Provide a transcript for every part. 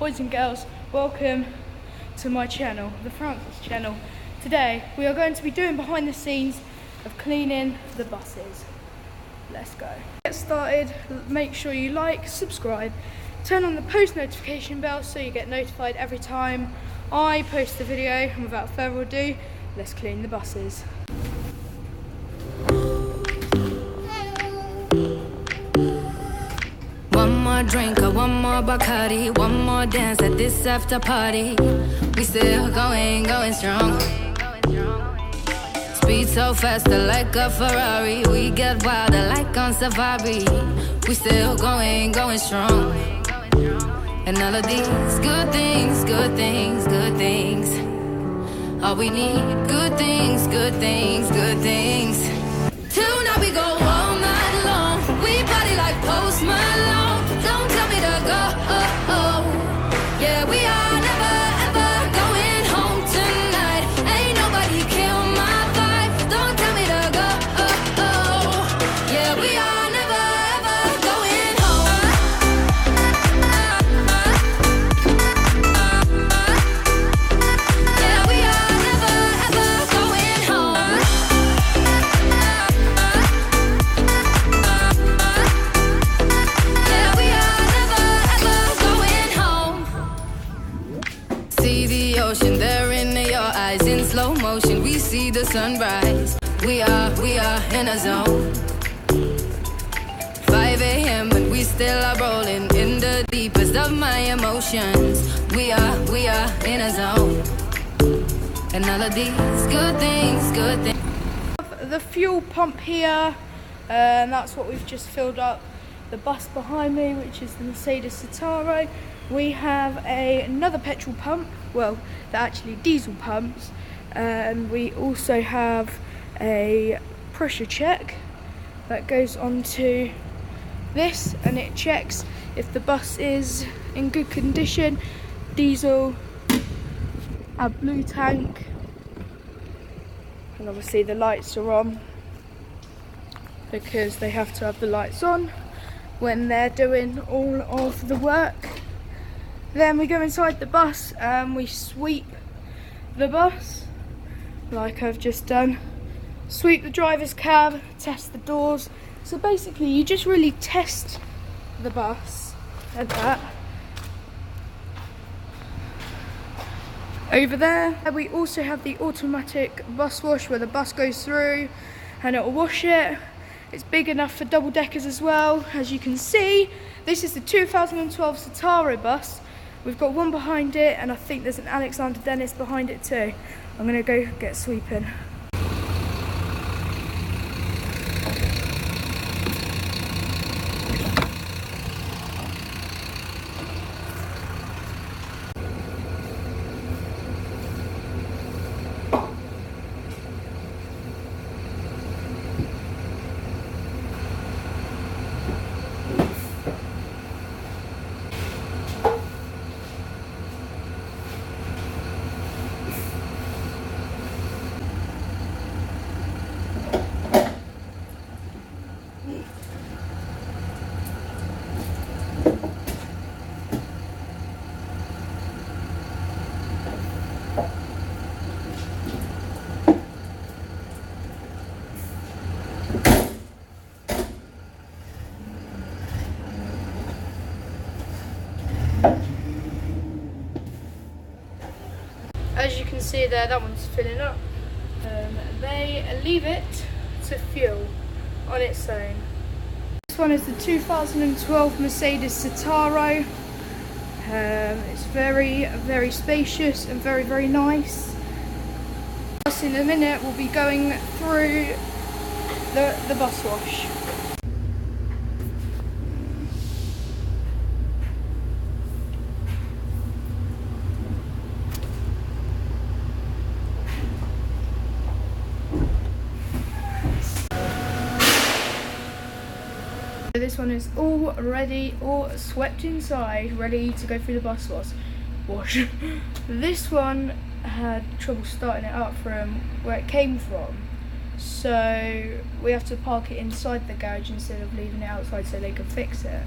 boys and girls, welcome to my channel, the Francis channel. Today we are going to be doing behind the scenes of cleaning the buses. Let's go. Get started, make sure you like, subscribe, turn on the post notification bell so you get notified every time I post a video, and without further ado, let's clean the buses. One more drink or one more Bacardi, one more dance at this after party. We still going strong. Speed so faster like a Ferrari. We get wilder like on safari. We still going strong. And all of these good things, good things, good things. All we need, good things, good things, good things. Tonight we go all night long. We party like Post Malone. Don't tell me to go. Yeah, we are never ever going home tonight. Ain't nobody kill my vibe. Don't tell me to go. Yeah, we are never ever going home. Yeah, we are never ever going home. Yeah, we are never ever going home. See the ocean there in your eyes in slow motion. We see the sunrise. We are in a zone. 5 a.m. but we still are rolling in the deepest of my emotions. We are in a zone. And all of these good things, good things. The fuel pump here, and that's what we've just filled up. The bus behind me, which is the Mercedes Citaro. We have another petrol pump, well, they're actually diesel pumps, and we also have a pressure check that goes onto this, and it checks if the bus is in good condition. Diesel, a blue tank, and obviously the lights are on because they have to have the lights on when they're doing all of the work. Then we go inside the bus and we sweep the bus like I've just done. Sweep the driver's cab, test the doors. So basically you just really test the bus like that. Over there we also have the automatic bus wash where the bus goes through and it will wash it. It's big enough for double deckers as well. As you can see, this is the 2012 Citaro bus. We've got one behind it, and I think there's an Alexander Dennis behind it too. I'm gonna go get sweeping. As you can see there, that one's filling up. They leave it to fuel on its own. This one is the 2012 Mercedes Citaro. It's very spacious and very nice. In a minute we'll be going through the bus wash. This one is all ready, all swept inside, ready to go through the bus wash. This one had trouble starting it up from where it came from, so we have to park it inside the garage instead of leaving it outside so they can fix it.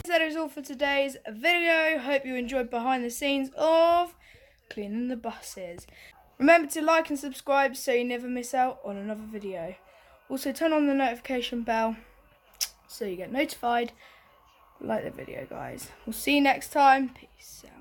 That is all for today's video. Hope you enjoyed behind the scenes of cleaning the buses. Remember to like and subscribe so you never miss out on another video. Also turn on the notification bell so you get notified. Like the video, guys. We'll see you next time. Peace out.